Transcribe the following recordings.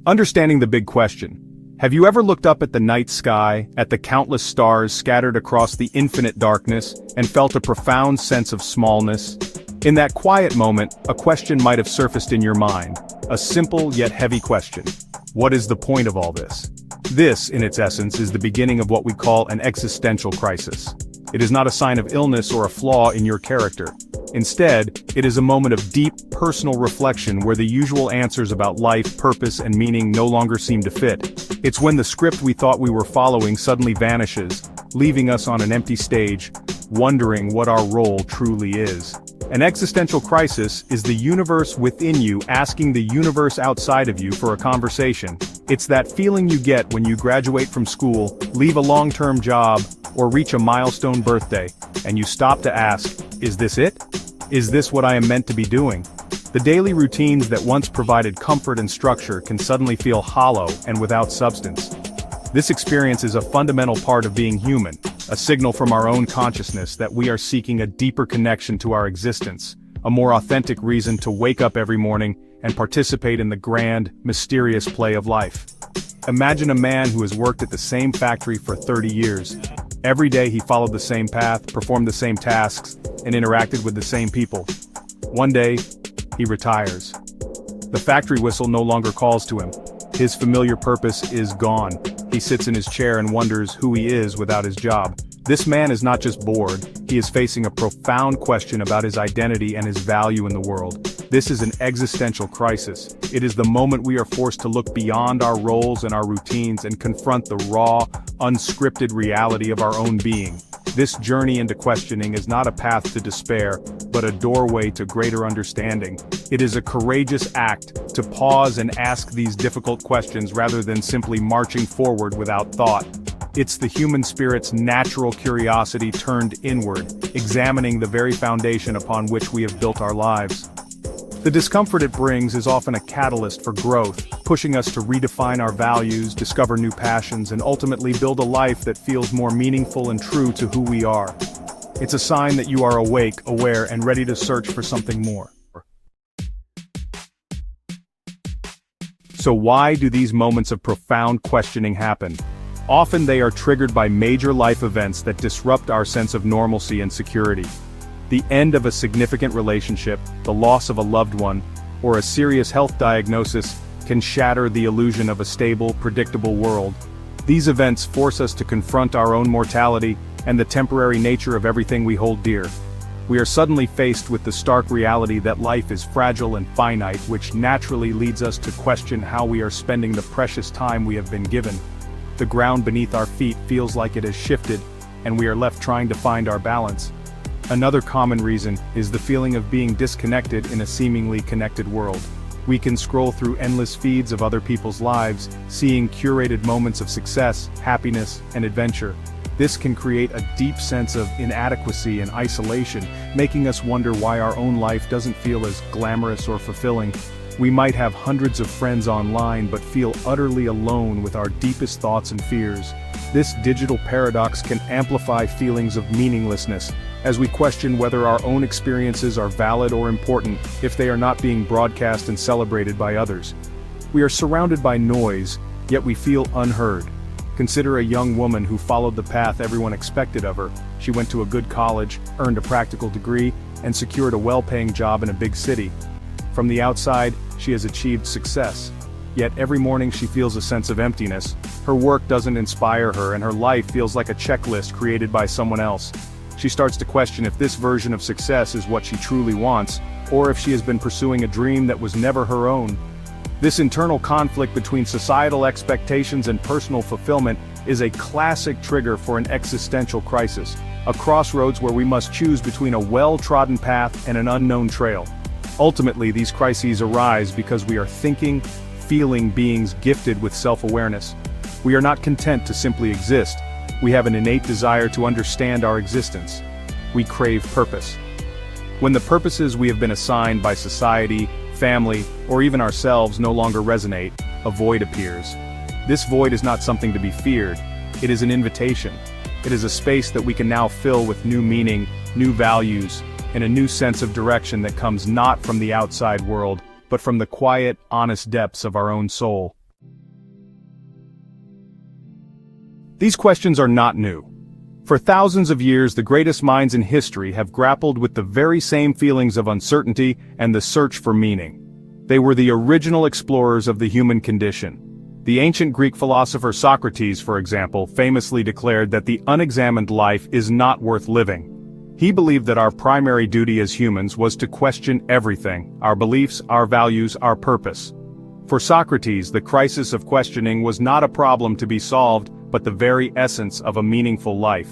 Understanding the big question. Have you ever looked up at the night sky, at the countless stars scattered across the infinite darkness, and felt a profound sense of smallness? In that quiet moment, a question might have surfaced in your mind. A simple yet heavy question. What is the point of all this? This, in its essence, is the beginning of what we call an existential crisis. It is not a sign of illness or a flaw in your character. Instead, it is a moment of deep, personal reflection where the usual answers about life, purpose, and meaning no longer seem to fit. It's when the script we thought we were following suddenly vanishes, leaving us on an empty stage, wondering what our role truly is. An existential crisis is the universe within you asking the universe outside of you for a conversation. It's that feeling you get when you graduate from school, leave a long-term job, or reach a milestone birthday, and you stop to ask, is this it? Is this what I am meant to be doing? The daily routines that once provided comfort and structure can suddenly feel hollow and without substance. This experience is a fundamental part of being human, a signal from our own consciousness that we are seeking a deeper connection to our existence, a more authentic reason to wake up every morning and participate in the grand, mysterious play of life. Imagine a man who has worked at the same factory for 30 years. Every day he followed the same path, performed the same tasks, and interacted with the same people. One day, he retires. The factory whistle no longer calls to him. His familiar purpose is gone. He sits in his chair and wonders who he is without his job. This man is not just bored, he is facing a profound question about his identity and his value in the world. This is an existential crisis. It is the moment we are forced to look beyond our roles and our routines and confront the raw, unscripted reality of our own being. This journey into questioning is not a path to despair, but a doorway to greater understanding. It is a courageous act to pause and ask these difficult questions rather than simply marching forward without thought. It's the human spirit's natural curiosity turned inward, examining the very foundation upon which we have built our lives. The discomfort it brings is often a catalyst for growth, pushing us to redefine our values, discover new passions, and ultimately build a life that feels more meaningful and true to who we are. It's a sign that you are awake, aware, and ready to search for something more. So why do these moments of profound questioning happen? Often they are triggered by major life events that disrupt our sense of normalcy and security. The end of a significant relationship, the loss of a loved one, or a serious health diagnosis can shatter the illusion of a stable, predictable world. These events force us to confront our own mortality and the temporary nature of everything we hold dear. We are suddenly faced with the stark reality that life is fragile and finite, which naturally leads us to question how we are spending the precious time we have been given. The ground beneath our feet feels like it has shifted, and we are left trying to find our balance. Another common reason is the feeling of being disconnected in a seemingly connected world. We can scroll through endless feeds of other people's lives, seeing curated moments of success, happiness, and adventure. This can create a deep sense of inadequacy and isolation, making us wonder why our own life doesn't feel as glamorous or fulfilling. We might have hundreds of friends online but feel utterly alone with our deepest thoughts and fears. This digital paradox can amplify feelings of meaninglessness, as we question whether our own experiences are valid or important if they are not being broadcast and celebrated by others. We are surrounded by noise, yet we feel unheard. Consider a young woman who followed the path everyone expected of her. She went to a good college, earned a practical degree, and secured a well-paying job in a big city. From the outside, she has achieved success. Yet every morning she feels a sense of emptiness. Her work doesn't inspire her, and her life feels like a checklist created by someone else. She starts to question if this version of success is what she truly wants, or if she has been pursuing a dream that was never her own. This internal conflict between societal expectations and personal fulfillment is a classic trigger for an existential crisis, a crossroads where we must choose between a well-trodden path and an unknown trail. Ultimately, these crises arise because we are thinking, feeling beings gifted with self-awareness. We are not content to simply exist. We have an innate desire to understand our existence. We crave purpose. When the purposes we have been assigned by society, family, or even ourselves no longer resonate, a void appears. This void is not something to be feared. It is an invitation. It is a space that we can now fill with new meaning, new values, and a new sense of direction that comes not from the outside world, but from the quiet, honest depths of our own soul. These questions are not new. For thousands of years, the greatest minds in history have grappled with the very same feelings of uncertainty and the search for meaning. They were the original explorers of the human condition. The ancient Greek philosopher Socrates, for example, famously declared that the unexamined life is not worth living. He believed that our primary duty as humans was to question everything: our beliefs, our values, our purpose. For Socrates, the crisis of questioning was not a problem to be solved, but the very essence of a meaningful life.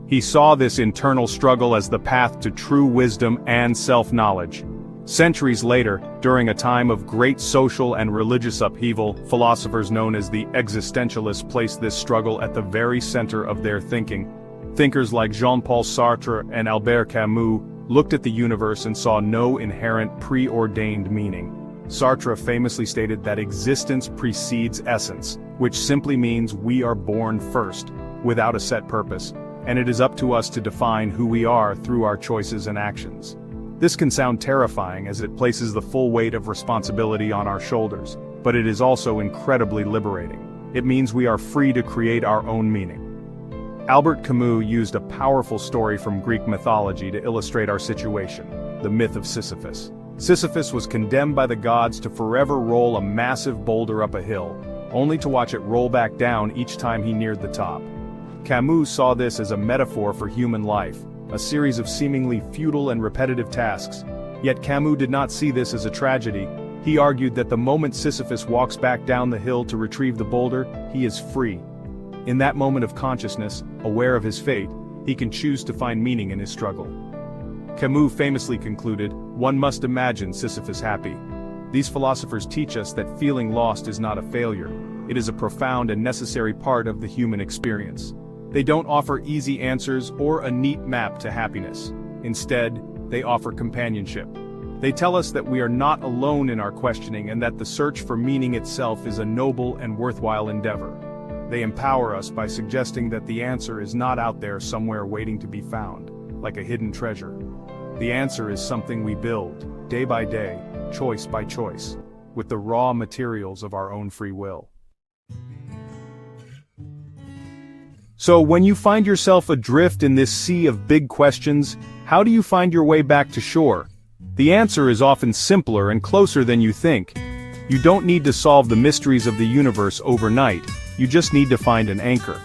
He saw this internal struggle as the path to true wisdom and self-knowledge. Centuries later, during a time of great social and religious upheaval, philosophers known as the existentialists placed this struggle at the very center of their thinking. Thinkers like Jean-Paul Sartre and Albert Camus looked at the universe and saw no inherent preordained meaning. Sartre famously stated that existence precedes essence, which simply means we are born first, without a set purpose, and it is up to us to define who we are through our choices and actions. This can sound terrifying as it places the full weight of responsibility on our shoulders, but it is also incredibly liberating. It means we are free to create our own meaning. Albert Camus used a powerful story from Greek mythology to illustrate our situation: the myth of Sisyphus. Sisyphus was condemned by the gods to forever roll a massive boulder up a hill, only to watch it roll back down each time he neared the top. Camus saw this as a metaphor for human life, a series of seemingly futile and repetitive tasks. Yet Camus did not see this as a tragedy. He argued that the moment Sisyphus walks back down the hill to retrieve the boulder, he is free. In that moment of consciousness, aware of his fate, he can choose to find meaning in his struggle. Camus famously concluded, "One must imagine Sisyphus happy." These philosophers teach us that feeling lost is not a failure. It is a profound and necessary part of the human experience. They don't offer easy answers or a neat map to happiness. Instead, they offer companionship. They tell us that we are not alone in our questioning and that the search for meaning itself is a noble and worthwhile endeavor. They empower us by suggesting that the answer is not out there somewhere waiting to be found, like a hidden treasure. The answer is something we build, day by day, choice by choice, with the raw materials of our own free will. So when you find yourself adrift in this sea of big questions, how do you find your way back to shore? The answer is often simpler and closer than you think. You don't need to solve the mysteries of the universe overnight, you just need to find an anchor.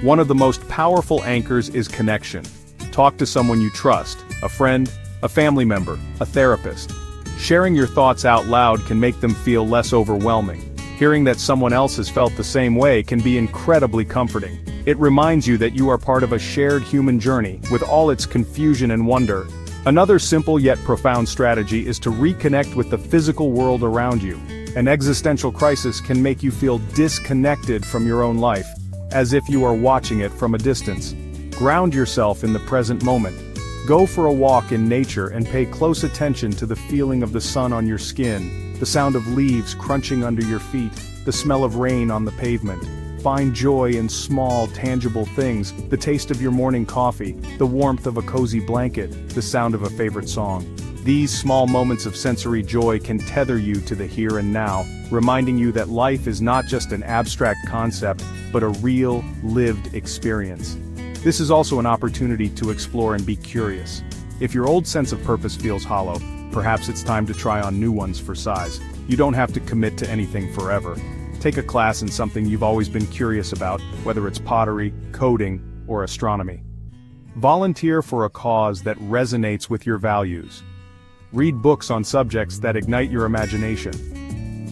One of the most powerful anchors is connection. Talk to someone you trust, a friend, a family member, a therapist. Sharing your thoughts out loud can make them feel less overwhelming. Hearing that someone else has felt the same way can be incredibly comforting. It reminds you that you are part of a shared human journey, with all its confusion and wonder. Another simple yet profound strategy is to reconnect with the physical world around you. An existential crisis can make you feel disconnected from your own life, as if you are watching it from a distance. Ground yourself in the present moment. Go for a walk in nature and pay close attention to the feeling of the sun on your skin, the sound of leaves crunching under your feet, the smell of rain on the pavement. Find joy in small, tangible things: the taste of your morning coffee, the warmth of a cozy blanket, the sound of a favorite song. These small moments of sensory joy can tether you to the here and now, reminding you that life is not just an abstract concept, but a real, lived experience. This is also an opportunity to explore and be curious. If your old sense of purpose feels hollow, perhaps it's time to try on new ones for size. You don't have to commit to anything forever. Take a class in something you've always been curious about, whether it's pottery, coding, or astronomy. Volunteer for a cause that resonates with your values. Read books on subjects that ignite your imagination.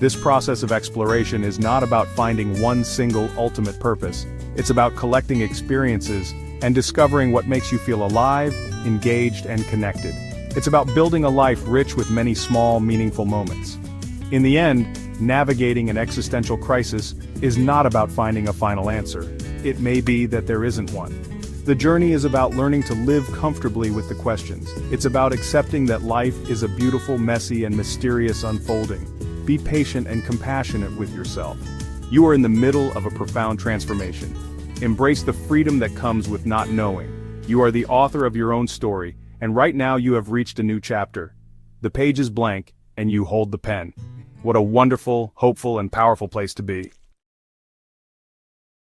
This process of exploration is not about finding one single ultimate purpose. It's about collecting experiences and discovering what makes you feel alive, engaged, and connected. It's about building a life rich with many small, meaningful moments. In the end, navigating an existential crisis is not about finding a final answer. It may be that there isn't one. The journey is about learning to live comfortably with the questions. It's about accepting that life is a beautiful, messy, and mysterious unfolding. Be patient and compassionate with yourself. You are in the middle of a profound transformation. Embrace the freedom that comes with not knowing. You are the author of your own story, and right now you have reached a new chapter. The page is blank, and you hold the pen. What a wonderful, hopeful, and powerful place to be.